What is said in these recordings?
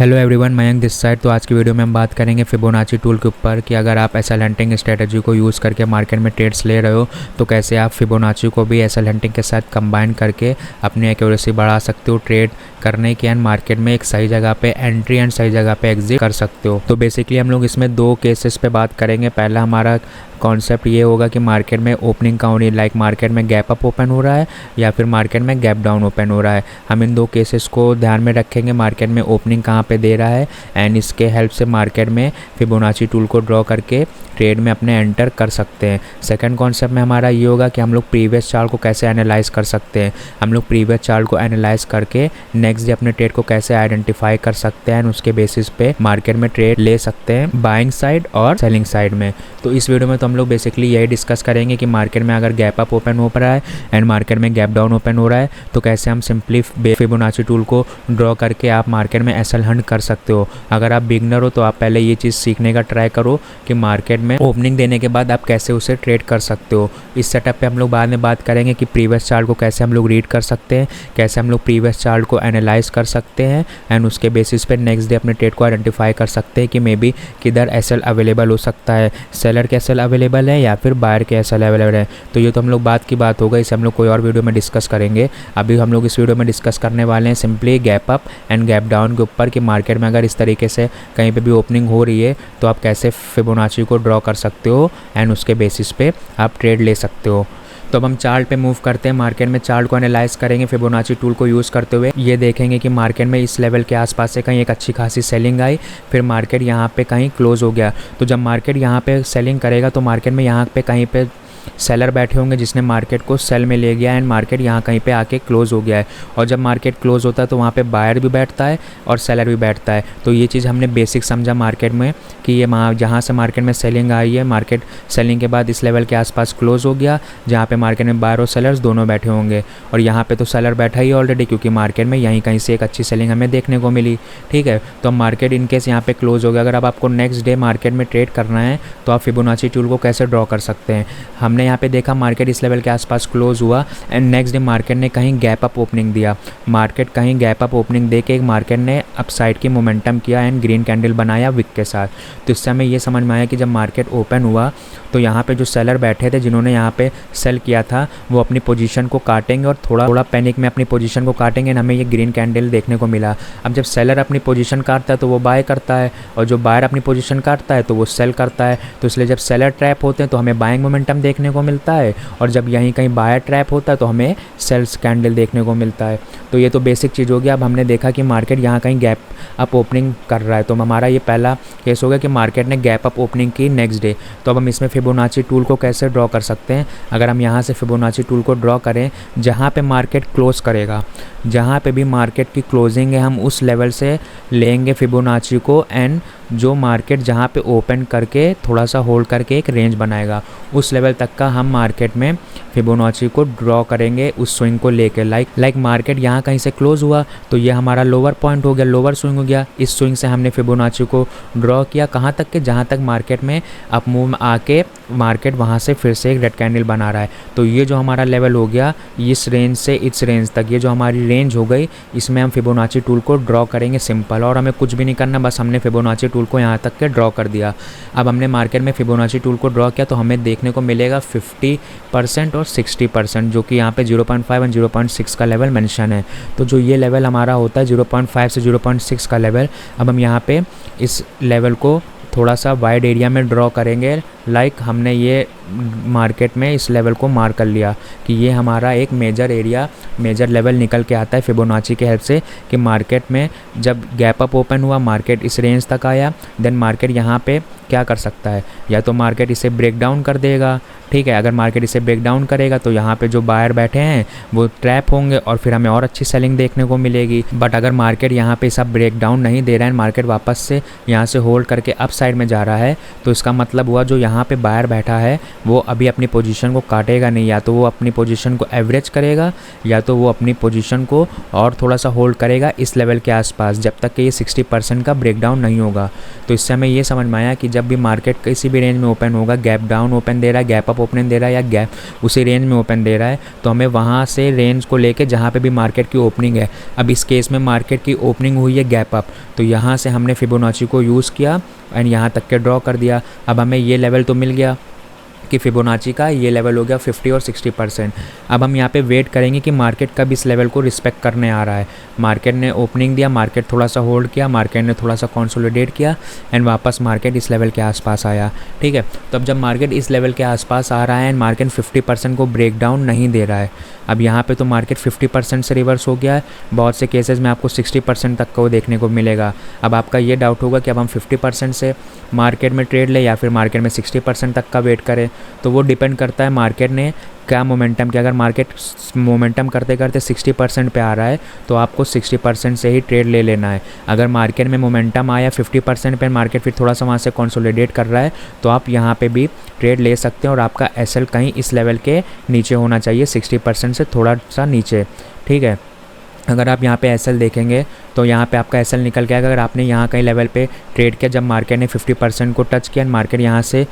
Hello everyone, Mayank this side. तो आज की वीडियो में हम बात करेंगे फिबोनाची टूल के ऊपर कि अगर आप एसएल हंटिंग स्ट्रेटजी को यूज़ करके मार्केट में ट्रेड्स ले रहे हो तो कैसे आप फिबोनाची को भी एसएल हंटिंग के साथ कंबाइन करके अपनी एक्यूरेसी बढ़ा सकते हो ट्रेड करने के एंड मार्केट में एक सही जगह पे एंट्री एंड सही जगह पे एग्जिट कर सकते हो। तो बेसिकली हम लोग इसमें दो केसेस पे बात करेंगे। पहला हमारा कॉन्सेप्ट ये होगा कि मार्केट में ओपनिंग का होनी, लाइक मार्केट में गैप अप ओपन हो रहा है या फिर मार्केट में गैप डाउन ओपन हो रहा है। हम इन दो केसेस को ध्यान में रखेंगे, मार्केट में ओपनिंग कहाँ पे दे रहा है एंड इसके हेल्प से मार्केट में फिबोनाची टूल को ड्रॉ करके ट्रेड में अपने एंटर कर सकते हैं। सेकंड कॉन्सेप्ट में हमारा ये होगा कि हम लोग प्रीवियस चार्ट को कैसे एनालाइज कर सकते हैं। हम लोग प्रीवियस चार्ट को एनालाइज करके नेक्स्ट डे अपने ट्रेड को कैसे आइडेंटिफाई कर सकते हैं, उसके बेसिस पे मार्केट में ट्रेड ले सकते हैं बाइंग साइड और सेलिंग साइड में। तो इस वीडियो में तो हम लोग बेसिकली यही डिस्कस करेंगे कि मार्केट में अगर गैप अप ओपन हो रहा है एंड मार्केट में गैप डाउन ओपन हो रहा है तो कैसे हम सिंपली फिबोनाची टूल को ड्रॉ करके आप मार्केट में एसएल हंट कर सकते हो। अगर आप बिगनर हो तो आप पहले ये चीज़ सीखने का ट्राई करो कि मार्केट में ओपनिंग देने के बाद आप कैसे उसे ट्रेड कर सकते हो। इस सेटअप पे हम लोग बाद में बात करेंगे कि प्रीवियस चार्ट को कैसे हम लोग रीड कर सकते हैं, कैसे हम लोग प्रीवियस चार्ट को एनालाइज कर सकते हैं एंड उसके बेसिस पे नेक्स्ट डे अपने ट्रेड को आइडेंटिफाई कर सकते हैं कि मे बी किधर एसएल अवेलेबल हो सकता है, सेलर के एसएल अवेलेबल है या फिर बायर के एसएल अवेलेबल है। तो ये तो हम लोग बात की बात होगा, इसे हम लोग कोई और वीडियो में डिस्कस करेंगे। अभी हम लोग इस वीडियो में डिस्कस करने वाले हैं simply gap up and gap down के ऊपर कि मार्केट में अगर इस तरीके से कहीं पे भी ओपनिंग हो रही है तो आप कैसे फिबोनाची को ड्रॉ कर सकते हो एंड उसके बेसिस पे आप ट्रेड ले सकते हो। तो अब हम चार्ट पे मूव करते हैं, मार्केट में चार्ट को एनालाइज करेंगे फिबोनाची टूल को यूज़ करते हुए। ये देखेंगे कि मार्केट में इस लेवल के आसपास से कहीं एक अच्छी खासी सेलिंग आई, फिर मार्केट यहाँ पे कहीं क्लोज हो गया। तो जब मार्केट यहाँ पे सेलिंग करेगा तो मार्केट में यहाँ पे कहीं पे सेलर बैठे होंगे जिसने मार्केट को सेल में ले गया एंड मार्केट यहाँ कहीं पे आके क्लोज हो गया है। और जब मार्केट क्लोज होता है तो वहाँ पे बायर भी बैठता है और सेलर भी बैठता है। तो ये चीज़ हमने बेसिक समझा मार्केट में कि ये जहाँ से मार्केट में सेलिंग आई है, मार्केट सेलिंग के बाद इस लेवल के आसपास क्लोज हो गया जहाँ पे मार्केट में बायर और सेलर्स दोनों बैठे होंगे। और यहाँ पे तो सेलर बैठा ही ऑलरेडी क्योंकि मार्केट में यहीं कहीं से एक अच्छी सेलिंग हमें देखने को मिली। ठीक है, तो मार्केट इनकेस यहाँ पे क्लोज हो गया, अगर अब आपको नेक्स्ट डे मार्केट में ट्रेड करना है तो आप फिबोनाची टूल को कैसे ड्रॉ कर सकते हैं। हमने यहाँ पे देखा मार्केट इस लेवल के आसपास क्लोज हुआ एंड नेक्स्ट डे मार्केट ने कहीं गैप अप ओपनिंग दिया। मार्केट कहीं गैप अप ओपनिंग दे के मार्केट ने अपसाइड की मोमेंटम किया एंड ग्रीन कैंडल बनाया विक के साथ। तो इससे हमें ये समझ में आया कि जब मार्केट ओपन हुआ तो यहाँ पे जो सेलर बैठे थे जिन्होंने यहाँ पे सेल किया था वो अपनी पोजीशन को काटेंगे और थोड़ा पैनिक में अपनी पोजीशन को काटेंगे एंड हमें ये ग्रीन कैंडल देखने को मिला। अब जब सेलर अपनी पोजीशन काटता है तो वो बाय करता है और जो बायर अपनी पोजीशन काटता है तो वो सेल करता है। तो इसलिए जब सेलर ट्रैप होते हैं तो हमें बाइंग मोमेंटम देखने को मिलता है और जब यहीं कहीं बायर ट्रैप होता है तो हमें सेल्स कैंडल देखने को मिलता है। तो ये तो बेसिक चीज़ हो गया। अब हमने देखा कि मार्केट यहाँ कहीं गैप अप ओपनिंग कर रहा है, तो हमारा ये पहला केस हो गया कि मार्केट ने गैप अप ओपनिंग की नेक्स्ट डे। तो अब हम इसमें फिबोनाची टूल को कैसे ड्रॉ कर सकते हैं। अगर हम यहाँ से फिबोनाची टूल को ड्रॉ करें जहाँ पे मार्केट क्लोज करेगा, जहाँ पे भी मार्केट की क्लोजिंग है हम उस लेवल से लेंगे फिबोनाची को एंड जो मार्केट जहाँ पे ओपन करके थोड़ा सा होल्ड करके एक रेंज बनाएगा उस लेवल तक का हम मार्केट में फिबोनाची को ड्रॉ करेंगे उस स्विंग को लेके। लाइक मार्केट यहाँ कहीं से क्लोज हुआ तो ये हमारा लोअर पॉइंट हो गया, लोअर स्विंग हो गया। इस स्विंग से हमने फिबोनाची को ड्रॉ किया कहाँ तक के, जहाँ तक मार्केट में अप मूव आके मार्केट वहाँ से फिर से एक रेड कैंडल बना रहा है। तो ये जो हमारा लेवल हो गया इस रेंज से इस रेंज तक, ये जो हमारी रेंज हो गई इसमें हम फिबोनाची टूल को ड्रॉ करेंगे सिंपल। और हमें कुछ भी नहीं करना, बस हमने फिबोनाची टूल को यहाँ तक के ड्रॉ कर दिया। अब हमने मार्केट में फिबोनाची टूल को ड्रॉ किया तो हमें देखने को मिलेगा 50% और 60%, जो कि यहाँ पे 0.5 और 0.6 का लेवल मेंशन है। तो जो ये लेवल हमारा होता है 0.5 से 0.6 का लेवल, अब हम यहाँ पे इस लेवल को थोड़ा सा वाइड एरिया में ड्रॉ करेंगे। लाइक हमने ये मार्केट में इस लेवल को मार्क कर लिया कि ये हमारा एक मेजर एरिया, मेजर लेवल निकल के आता है फिबोनाची के हेल्प से कि मार्केट में जब गैप अप ओपन हुआ मार्केट इस रेंज तक आया, देन मार्केट यहाँ पे क्या कर सकता है, या तो मार्केट इसे ब्रेक डाउन कर देगा। ठीक है, अगर मार्केट इसे ब्रेक डाउन करेगा तो यहाँ पे जो बायर बैठे हैं वो ट्रैप होंगे और फिर हमें और अच्छी सेलिंग देखने को मिलेगी। बट अगर मार्केट यहाँ पे सब ब्रेक डाउन नहीं दे रहा है, मार्केट वापस से यहाँ से होल्ड करके अप साइड में जा रहा है, तो इसका मतलब हुआ जो यहाँ पे बायर बैठा है वो अभी अपनी पोजीशन को काटेगा नहीं, या तो वो अपनी पोजीशन को एवरेज करेगा या तो वो अपनी पोजीशन को और थोड़ा सा होल्ड करेगा इस लेवल के आसपास, जब तक कि ये 60% का ब्रेकडाउन नहीं होगा। तो इससे हमें ये समझ में आया कि जब भी मार्केट किसी भी रेंज में ओपन होगा, गैप डाउन ओपन दे रहा है, गैप अप ओपन दे रहा है या गैप उसी रेंज में ओपन दे रहा है, तो हमें वहाँ से रेंज को लेके जहाँ पे भी मार्केट की ओपनिंग है, अब इस केस में मार्केट की ओपनिंग हुई है गैप अप, तो यहाँ से हमने फिबोनाची को यूज़ किया एंड यहाँ तक के ड्रॉ कर दिया। अब हमें ये लेवल तो मिल गया कि फिबोनाची का ये लेवल हो गया 50 और 60%। अब हम यहाँ पे वेट करेंगे कि मार्केट कब इस लेवल को रिस्पेक्ट करने आ रहा है। मार्केट ने ओपनिंग दिया, मार्केट थोड़ा सा होल्ड किया, मार्केट ने थोड़ा सा कंसोलिडेट किया एंड वापस मार्केट इस लेवल के आसपास आया, ठीक है। तो अब जब मार्केट इस लेवल के आसपास आ रहा है एंड मार्केट 50% को ब्रेक डाउन नहीं दे रहा है, अब यहाँ पे तो मार्केट 50% से रिवर्स हो गया है, बहुत से केसेस में आपको 60% तक को देखने को मिलेगा। अब आपका ये डाउट होगा कि अब हम 50% से मार्केट में ट्रेड लें या फिर मार्केट में 60% तक का वेट करें, तो वो डिपेंड करता है मार्केट ने क्या मोमेंटम किया। अगर मार्केट मोमेंटम करते करते 60% पे आ रहा है तो आपको 60% से ही ट्रेड ले लेना है। अगर मार्केट में मोमेंटम आया 50% पे, मार्केट फिर थोड़ा सा वहाँ से कंसोलिडेट कर रहा है, तो आप यहाँ पे भी ट्रेड ले सकते हैं और आपका एसएल कहीं इस लेवल के नीचे होना चाहिए, 60% से थोड़ा सा नीचे, ठीक है। अगर आप यहाँ पे एसएल देखेंगे तो यहाँ पे आपका एसएल निकल के आएगा। अगर आपने यहाँ कहीं लेवल पे ट्रेड किया जब मार्केट ने 50% को टच किया, मार्केट यहाँ से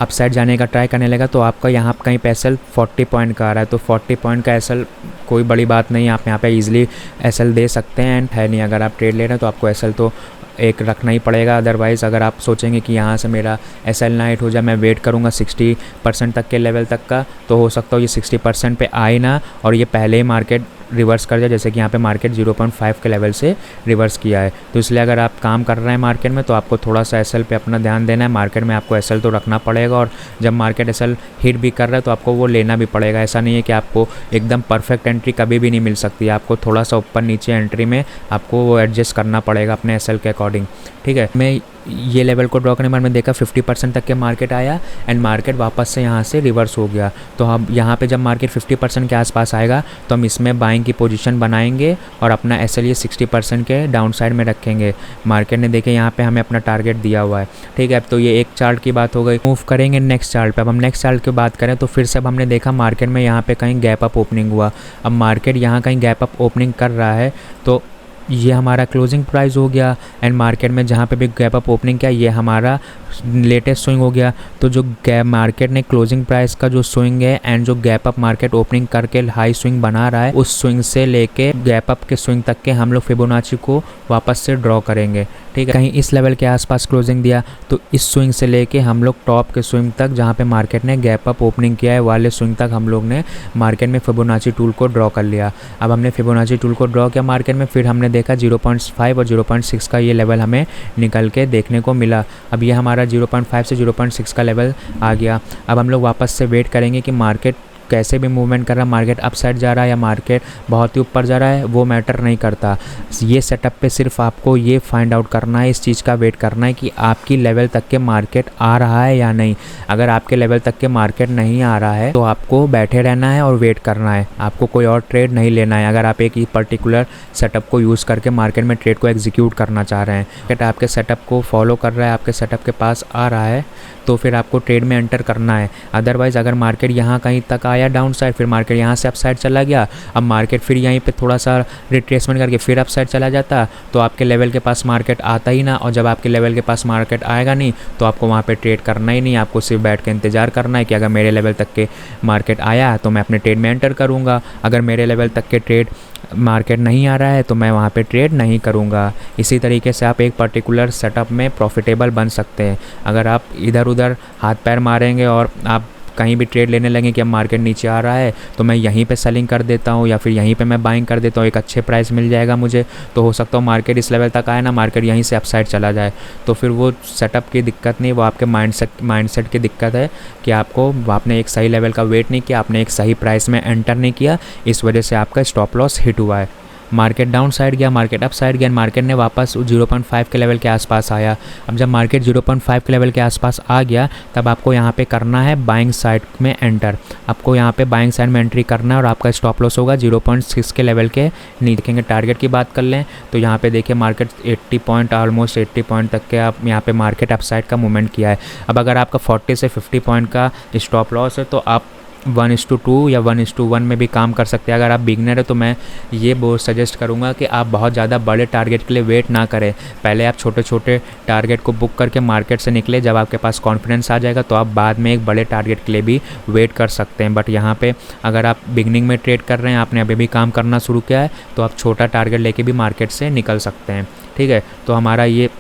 अपसाइड जाने का ट्राई करने लगा, तो आपका यहाँ कहीं पे एसएल 40 पॉइंट का आ रहा है, तो 40 पॉइंट का एसएल कोई बड़ी बात नहीं, आप यहाँ पे इजीली एसएल दे सकते हैं एंड है नहीं। अगर आप ट्रेड ले रहे हैं तो आपको एसएल तो एक रखना ही पड़ेगा, अदरवाइज़ अगर आप सोचेंगे कि यहाँ से मेरा एसएल ना हिट हो जाए, मैं वेट करूँगा 60% तक के लेवल तक का, तो हो सकता हो ये 60% पे आए ना और ये पहले ही मार्केट रिवर्स कर जाए, जैसे कि यहाँ पे मार्केट 0.5 के लेवल से रिवर्स किया है। तो इसलिए अगर आप काम कर रहे हैं मार्केट में तो आपको थोड़ा सा एसएल पे अपना ध्यान देना है। मार्केट में आपको एसएल तो रखना पड़ेगा और जब मार्केट एसएल हिट भी कर रहा है तो आपको वो लेना भी पड़ेगा। ऐसा नहीं है कि आपको एकदम परफेक्ट एंट्री कभी भी नहीं मिल सकती, आपको थोड़ा सा ऊपर नीचे एंट्री में आपको वो एडजस्ट करना पड़ेगा अपने एसएल के अकॉर्डिंग, ठीक है। मैं ये लेवल को ड्रॉ करने के बाद में देखा 50% तक के मार्केट आया एंड मार्केट वापस से यहाँ से रिवर्स हो गया। तो हम यहाँ पे जब मार्केट 50% के आसपास आएगा तो हम इसमें बाइंग की पोजीशन बनाएंगे और अपना एसएल ये 60% के डाउन साइड में रखेंगे। मार्केट ने देखे यहाँ पे हमें अपना टारगेट दिया हुआ है, ठीक है। अब तो ये एक चार्ट की बात हो गई, मूव करेंगे नेक्स्ट चार्ट पे। अब हम नेक्स्ट चार्ट की बात करें तो फिर से अब हमने देखा मार्केट में यहाँ पे कहीं गैप अप ओपनिंग हुआ। अब मार्केट यहाँ कहीं गैप अप ओपनिंग कर रहा है तो ये हमारा क्लोजिंग प्राइस हो गया एंड मार्केट में जहाँ पे भी गैप अप ओपनिंग किया ये हमारा लेटेस्ट स्विंग हो गया। तो जो गैप मार्केट ने क्लोजिंग प्राइस का जो स्विंग है एंड जो गैप अप मार्केट ओपनिंग करके हाई स्विंग बना रहा है, उस स्विंग से लेके गैप अप के स्विंग तक के हम लोग फिबोनाची को वापस से ड्रॉ करेंगे, ठीक है। कहीं इस लेवल के आसपास क्लोजिंग दिया तो इस स्विंग से लेके हम लोग टॉप के स्विंग तक जहाँ पे मार्केट ने गैप अप ओपनिंग किया है वाले स्विंग तक हम लोग ने मार्केट में फिबोनाची टूल को ड्रॉ कर लिया। अब हमने फिबोनाची टूल को ड्रॉ किया मार्केट में, फिर हमने देखा 0.5 और 0.6 का ये लेवल हमें निकल के देखने को मिला। अब ये हमारा 0.5 से 0.6 का लेवल आ गया। अब हम लोग वापस से वेट करेंगे कि मार्केट कैसे भी मूवमेंट कर रहा है, मार्केट अप साइड जा रहा है या मार्केट बहुत ही ऊपर जा रहा है, वो मैटर नहीं करता। ये सेटअप पे सिर्फ आपको ये फाइंड आउट करना है, इस चीज़ का वेट करना है कि आपकी लेवल तक के मार्केट आ रहा है या नहीं। अगर आपके लेवल तक के मार्केट नहीं आ रहा है तो आपको बैठे रहना है और वेट करना है, आपको कोई और ट्रेड नहीं लेना है। अगर आप एक पर्टिकुलर सेटअप को यूज़ करके मार्केट में ट्रेड को एग्जीक्यूट करना चाह रहे हैं, मार्केट आपके सेटअप को फॉलो कर रहा है, आपके सेटअप के पास आ रहा है, तो फिर आपको ट्रेड में एंटर करना है। अदरवाइज़ अगर मार्केट यहाँ कहीं तक आया डाउन साइड, फिर मार्केट यहाँ से अप साइड चला गया, अब मार्केट फिर यहीं पे थोड़ा सा रिट्रेसमेंट करके फिर अप साइड चला जाता, तो आपके लेवल के पास मार्केट आता ही ना। और जब आपके लेवल के पास मार्केट आएगा नहीं तो आपको वहाँ पे ट्रेड करना ही नहीं, आपको सिर्फ बैठ के इंतज़ार करना है कि अगर मेरे लेवल तक के मार्केट आया तो मैं अपने ट्रेड में एंटर करूँगा, अगर मेरे लेवल तक के ट्रेड मार्केट नहीं आ रहा है तो मैं वहाँ पे ट्रेड नहीं करूँगा। इसी तरीके से आप एक पर्टिकुलर सेटअप में प्रॉफिटेबल बन सकते हैं। अगर आप इधर उधर हाथ पैर मारेंगे और आप कहीं भी ट्रेड लेने लगे कि अब मार्केट नीचे आ रहा है तो मैं यहीं पे सेलिंग कर देता हूँ या फिर यहीं पे मैं बाइंग कर देता हूँ, एक अच्छे प्राइस मिल जाएगा मुझे, तो हो सकता हो मार्केट इस लेवल तक आए ना, मार्केट यहीं से अपसाइड चला जाए, तो फिर वो सेटअप की दिक्कत नहीं, वो आपके माइंडसेट की दिक्कत है कि आपने एक सही लेवल का वेट नहीं किया, आपने एक सही प्राइस में एंटर नहीं किया, इस वजह से आपका स्टॉप लॉस हिट हुआ है। मार्केट डाउन साइड गया, मार्केट अप साइड गया, मार्केट ने वापस 0.5 के लेवल के आसपास आया। अब जब मार्केट 0.5 के लेवल के आसपास आ गया तब आपको यहाँ पे करना है बाइंग साइड में एंटर। आपको यहाँ पे बाइंग साइड में एंट्री करना है और आपका स्टॉप लॉस होगा 0.6 के लेवल के नीचे। देखेंगे टारगेट की बात कर लें तो यहाँ पे देखिए मार्केट 80 पॉइंट, ऑलमोस्ट 80 पॉइंट तक के आप यहाँ पे मार्केट अपसाइड का मूवमेंट किया है। अब अगर आपका 40 से 50 पॉइंट का स्टॉप लॉस है तो आप 1:2 या 1:1 में भी काम कर सकते हैं। अगर आप बिगनर है तो मैं ये बहुत सजेस्ट करूँगा कि आप बहुत ज़्यादा बड़े टारगेट के लिए वेट ना करें। पहले आप छोटे छोटे टारगेट को बुक करके मार्केट से निकले। जब आपके पास कॉन्फिडेंस आ जाएगा तो आप बाद में एक बड़े टारगेट के लिए भी वेट कर सकते हैं। बट यहाँ पे अगर आप बिगनिंग में ट्रेड कर रहे हैं, आपने अभी भी काम करना शुरू किया है, तो आप छोटा टारगेट लेके भी मार्केट से निकल सकते हैं। ठीक है, तो हमारा ये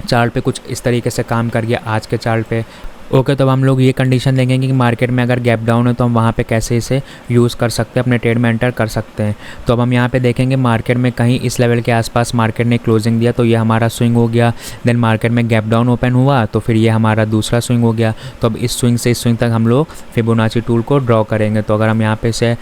चार्ट पे कुछ इस तरीके से काम कर गया आज के चार्ट पे। ओके, तो अब हम लोग ये कंडीशन देखेंगे कि मार्केट में अगर गैप डाउन है तो हम वहाँ पे कैसे इसे यूज़ कर सकते हैं, अपने ट्रेड में एंटर कर सकते हैं। तो अब हम यहाँ पे देखेंगे मार्केट में कहीं इस लेवल के आसपास मार्केट ने क्लोजिंग दिया तो ये हमारा स्विंग हो गया। देन मार्केट में गैप डाउन ओपन हुआ तो फिर ये हमारा दूसरा स्विंग हो गया। तो अब इस स्विंग से इस स्विंग तक हम लोग फिबोनाची टूल को ड्रॉ करेंगे। तो अगर हम यहाँ पे से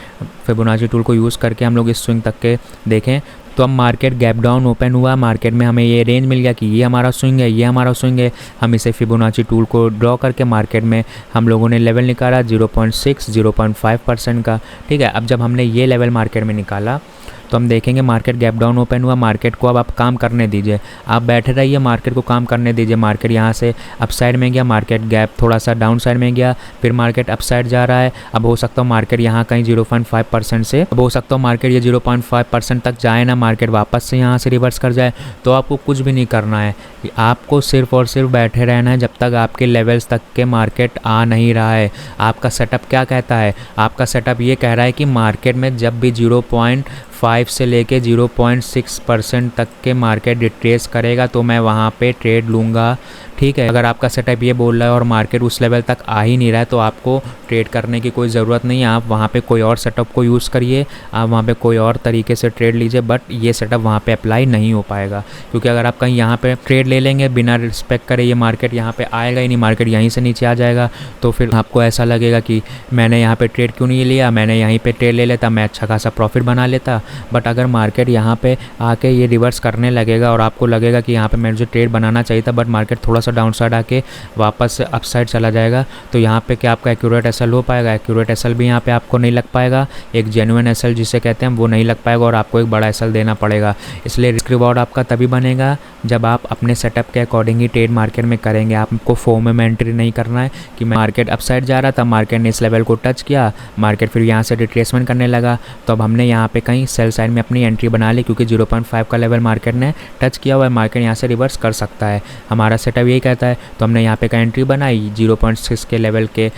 फिबोनाची टूल को यूज़ करके हम लोग इस स्विंग तक के देखें तो अब मार्केट गैप डाउन ओपन हुआ, मार्केट में हमें ये रेंज मिल गया कि ये हमारा स्विंग है, ये हमारा स्विंग है। हम इसे फिबोनाची टूल को ड्रॉ करके मार्केट में हम लोगों ने लेवल निकाला 0.6 0.5% का। ठीक है, अब जब हमने ये लेवल मार्केट में निकाला तो हम देखेंगे मार्केट गैप डाउन ओपन हुआ। मार्केट को अब आप काम करने दीजिए, आप बैठे रहिए, मार्केट को काम करने दीजिए। मार्केट यहाँ से अप साइड में गया, मार्केट गैप थोड़ा सा डाउन साइड में गया, फिर मार्केट अप साइड जा रहा है। अब हो सकता है मार्केट यहाँ कहीं 0.5% से, अब हो सकता है मार्केट ये 0.5% तक जाए ना, मार्केट वापस से यहाँ से रिवर्स कर जाए। तो आपको कुछ भी नहीं करना है, आपको सिर्फ और सिर्फ बैठे रहना है जब तक आपके लेवल्स तक के मार्केट आ नहीं रहा है। आपका सेटअप क्या कहता है? आपका सेटअप ये कह रहा है कि मार्केट में जब भी 0.5 से लेके 0.6% तक के मार्केट रिट्रेस करेगा तो मैं वहाँ पे ट्रेड लूँगा। ठीक है, अगर आपका सेटअप ये बोल रहा है और मार्केट उस लेवल तक आ ही नहीं रहा है तो आपको ट्रेड करने की कोई ज़रूरत नहीं है। आप वहाँ पे कोई और सेटअप को यूज़ करिए, आप वहाँ पे कोई और तरीके से ट्रेड लीजिए, बट ये सेटअप वहाँ पे अप्लाई नहीं हो पाएगा। क्योंकि अगर आप कहीं यहाँ पे ट्रेड ले लेंगे बिना रिस्पेक्ट करे, ये मार्केट यहाँ पे आएगा ही नहीं, मार्केट यहीं से नीचे आ जाएगा, तो फिर आपको ऐसा लगेगा कि मैंने यहाँ पे ट्रेड क्यों नहीं लिया, मैंने यहीं पे ट्रेड ले लेता, मैं अच्छा खासा प्रॉफिट बना लेता। बट अगर मार्केट यहाँ पे आके ये रिवर्स करने लगेगा और आपको लगेगा कि यहाँ पे मैं जो ट्रेड बनाना चाहिए था, बट मार्केट थोड़ा सा डाउन साइड आके वापस अप साइड चला जाएगा, तो यहाँ पे क्या आपका एक्यूरेट एसएल हो पाएगा? एक्यूरेट एसएल भी यहाँ पे आपको नहीं लग पाएगा। एक जेन्युइन एसएल जिसे कहते हैं वो नहीं लग पाएगा और आपको एक बड़ा एसएल देना पड़ेगा। इसलिए रिस्क रिवॉर्ड आपका तभी बनेगा जब आप अपने सेटअप के अकॉर्डिंग ही ट्रेड मार्केट में करेंगे। आपको फोम में एंट्री नहीं करना है कि मैं मार्केट अप साइड जा रहा था, मार्केट ने इस लेवल को टच किया, मार्केट फिर यहाँ से रिट्रेसमेंट करने लगा, तो अब हमने यहाँ पे कहीं सेल साइड में अपनी एंट्री बना ली क्योंकि 0.5 का लेवल मार्केट ने टच किया हुआ है, मार्केट यहाँ से रिवर्स कर सकता है, हमारा सेटअप यही कहता है। तो हमने यहाँ पे का एंट्री बनाई 0.6 के लेवल के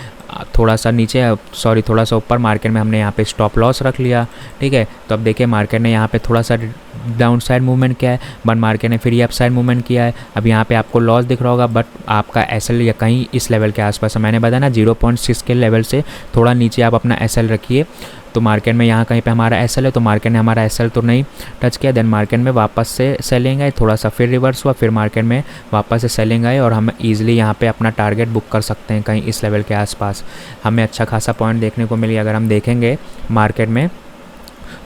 थोड़ा सा नीचे, सॉरी थोड़ा सा ऊपर मार्केट में हमने यहाँ पे स्टॉप लॉस रख लिया। ठीक है, तो अब देखिए मार्केट ने यहाँ पे थोड़ा सा डाउन साइड मूवमेंट किया है, बट मार्केट ने फिर ये अप साइड मूवमेंट किया है। अब यहाँ पे आपको लॉस दिख रहा होगा, बट आपका एसएल या कहीं इस लेवल के आसपास है। मैंने बताया ना 0.6 के लेवल से थोड़ा नीचे आप अपना एसएल रखिए। तो मार्केट में यहाँ कहीं पे हमारा एसएल है, तो मार्केट ने हमारा एसएल तो नहीं टच किया। देन मार्केट में वापस से सेलिंग आई, थोड़ा सा फिर रिवर्स हुआ, फिर मार्केट में वापस से सेलिंग आई और हम ईजिली यहाँ पे अपना टारगेट बुक कर सकते हैं कहीं इस लेवल के आसपास। हमें अच्छा खासा पॉइंट देखने को मिली। अगर हम देखेंगे मार्केट में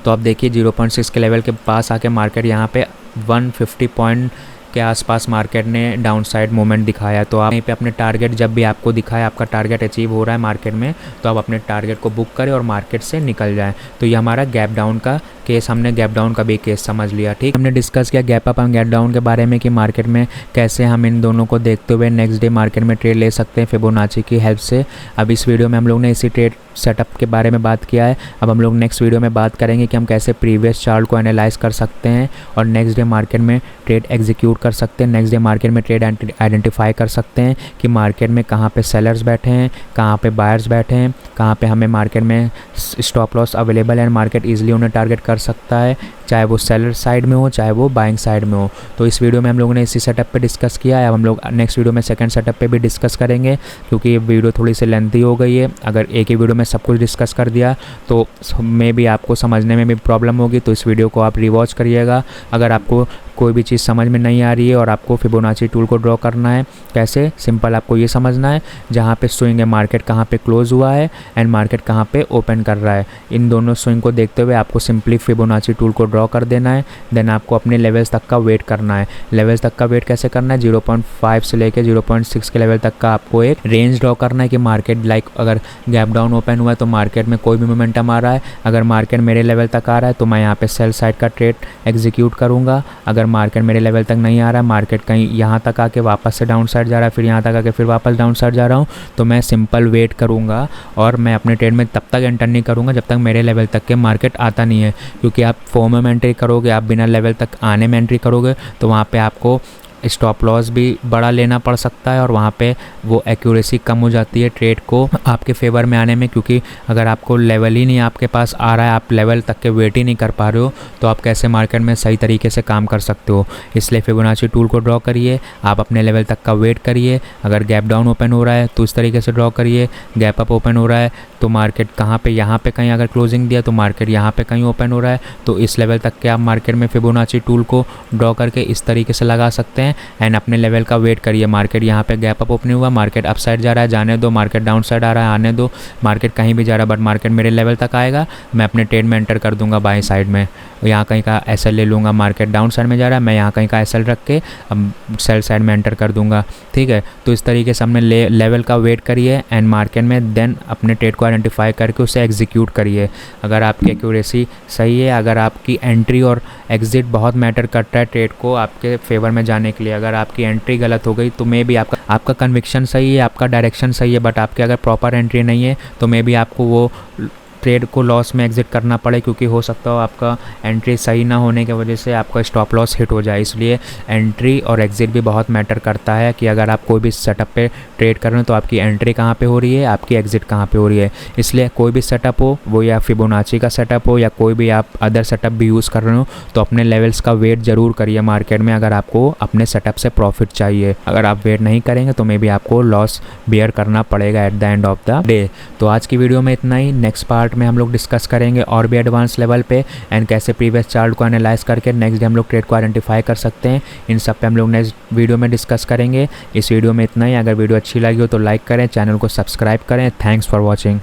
तो आप देखिए 0.6 के लेवल के पास आके मार्केट यहाँ पे 150 पॉइंट के आसपास मार्केट ने डाउन साइड मूवमेंट दिखाया। तो आप यहीं पे अपने टारगेट जब भी आपको दिखाए आपका टारगेट अचीव हो रहा है मार्केट में, तो आप अपने टारगेट को बुक करें और मार्केट से निकल जाएं। तो ये हमारा गैप डाउन का केस, हमने गैप डाउन का भी केस समझ लिया। ठीक, हमने डिस्कस किया gap up and gap down के बारे में कि मार्केट में कैसे हम इन दोनों को देखते हुए नेक्स्ट डे मार्केट में ट्रेड ले सकते हैं फिबोनाची की हेल्प से। अब इस वीडियो में हम लोग ने इसी ट्रेड सेटअप के बारे में बात किया है। अब हम लोग नेक्स्ट वीडियो में बात करेंगे कि हम कैसे प्रीवियस चार्ट को एनालाइज कर सकते हैं और नेक्स्ट डे मार्केट में ट्रेड एग्जीक्यूट कर सकते हैं। नेक्स्ट डे मार्केट में ट्रेड आइडेंटिफाई कर सकते हैं कि मार्केट में कहाँ पे सेलर्स बैठे हैं, कहाँ पे बायर्स बैठे हैं, कहाँ पे हमें मार्केट में स्टॉप लॉस अवेलेबल है, मार्केट ईजिली उन्हें टारगेट कर सकता है, चाहे वो सेलर साइड में हो चाहे वो बाइंग साइड में हो। तो इस वीडियो में हम लोगों ने इसी सेटअप पे डिस्कस किया है। अब हम लोग नेक्स्ट वीडियो में सेकंड सेटअप पे भी डिस्कस करेंगे क्योंकि ये वीडियो थोड़ी सी लेंथी हो गई है। अगर एक ही वीडियो में सब कुछ डिस्कस कर दिया तो मे भी आपको समझने में भी प्रॉब्लम होगी, तो इस वीडियो को आप रिवॉच करिएगा। अगर आपको कोई भी चीज़ समझ में नहीं आ रही है और आपको फिबोनाची टूल को ड्रॉ करना है कैसे, सिंपल आपको ये समझना है जहाँ पे स्विंग है मार्केट कहाँ पे क्लोज हुआ है एंड मार्केट कहाँ पे ओपन कर रहा है, इन दोनों स्विंग को देखते हुए आपको सिंपली फिबोनाची टूल को ड्रॉ ड्रॉ कर देना है। देन आपको अपने लेवल्स तक का वेट करना है। लेवल्स तक का वेट कैसे करना है, 0.5 से लेके 0.6 के लेवल तक का आपको एक रेंज ड्रॉ करना है कि मार्केट अगर गैप डाउन ओपन हुआ है तो मार्केट में कोई भी मोमेंटम आ रहा है, अगर मार्केट मेरे लेवल तक आ रहा है तो मैं यहाँ पे सेल साइड का ट्रेड एग्जीक्यूट करूँगा। अगर मार्केट मेरे लेवल तक नहीं आ रहा है, मार्केट कहीं यहाँ तक आके वापस से डाउन साइड जा रहा है, फिर यहाँ तक आके फिर वापस डाउन साइड जा रहा हूँ, तो मैं सिंपल वेट करूँगा और मैं अपने ट्रेड में तब तक एंटर नहीं करूँगा जब तक मेरे लेवल तक के मार्केट आता नहीं है। क्योंकि आप फॉर्म में एंट्री करोगे, आप बिना लेवल तक आने में एंट्री करोगे तो वहाँ पे आपको स्टॉप लॉस भी बड़ा लेना पड़ सकता है और वहाँ पे वो एक्यूरेसी कम हो जाती है ट्रेड को आपके फेवर में आने में। क्योंकि अगर आपको लेवल ही नहीं आपके पास आ रहा है, आप लेवल तक के वेट ही नहीं कर पा रहे हो, तो आप कैसे मार्केट में सही तरीके से काम कर सकते हो। इसलिए फिबोनाची टूल को ड्रॉ करिए, आप अपने लेवल तक का वेट करिए। अगर गैप डाउन ओपन हो रहा है तो इस तरीके से ड्रॉ करिए, गैप अप ओपन हो रहा है तो मार्केट कहाँ पे, यहाँ पे कहीं अगर क्लोजिंग दिया तो मार्केट यहाँ पे कहीं ओपन हो रहा है, तो इस लेवल तक के आप मार्केट में फिबोनाची टूल को ड्रॉ करके इस तरीके से लगा सकते हैं। एंड अपने लेवल का वेट करिए। मार्केट यहाँ पे गैप अप ओपन हुआ, मार्केट अप साइड जा रहा है, जाने दो। मार्केट डाउन साइड आ रहा है, आने दो। मार्केट कहीं भी जा रहा है बट मार्केट मेरे लेवल तक आएगा, मैं अपने ट्रेड में एंटर कर दूंगा बाई साइड में। यहाँ कहीं का एसएल ले लूँगा, मार्केट डाउन साइड में जा रहा है, मैं यहाँ कहीं का एसएल रख के अब सेल साइड में एंटर कर दूंगा। ठीक है, तो इस तरीके से अपने लेवल का वेट करिए एंड मार्केट में देन अपने ट्रेड को आइडेंटिफाई करके उसे एग्जीक्यूट करिए। अगर आपकी एक्यूरेसी सही है, अगर आपकी एंट्री और एग्जिट बहुत मैटर करता है ट्रेड को आपके फेवर में जाने के लिए, अगर आपकी एंट्री गलत हो गई तो मे बी आपका कन्विक्शन सही है, आपका डायरेक्शन सही है, बट आपके अगर प्रॉपर एंट्री नहीं है तो मे बी आपको वो ट्रेड को लॉस में एग्जिट करना पड़े। क्योंकि हो सकता हो आपका एंट्री सही ना होने की वजह से आपका स्टॉप लॉस हिट हो जाए। इसलिए एंट्री और एग्जिट भी बहुत मैटर करता है कि अगर आप कोई भी सेटअप पे ट्रेड कर रहे हो तो आपकी एंट्री कहाँ पे हो रही है, आपकी एग्जिट कहाँ पे हो रही है। इसलिए कोई भी सेटअप हो, वो या फिबोनाची का सेटअप हो या कोई भी आप अदर सेटअप भी यूज़ कर रहे हो, तो अपने लेवल्स का वेट ज़रूर करिए मार्केट में अगर आपको अपने सेटअप से प्रॉफिट चाहिए। अगर आप वेट नहीं करेंगे तो मे बी आपको लॉस बेयर करना पड़ेगा at the end of the day. तो आज की वीडियो में इतना ही। नेक्स्ट पार्ट में हम लोग डिस्कस करेंगे और भी एडवांस लेवल पे एंड कैसे प्रीवियस चार्ट को एनालाइज करके नेक्स्ट डे हम लोग ट्रेड को आइडेंटिफाई कर सकते हैं। इन सब पे हम लोग नेक्स्ट वीडियो में डिस्कस करेंगे। इस वीडियो में इतना ही। अगर वीडियो अच्छी लगी हो तो लाइक करें, चैनल को सब्सक्राइब करें। Thanks for watching.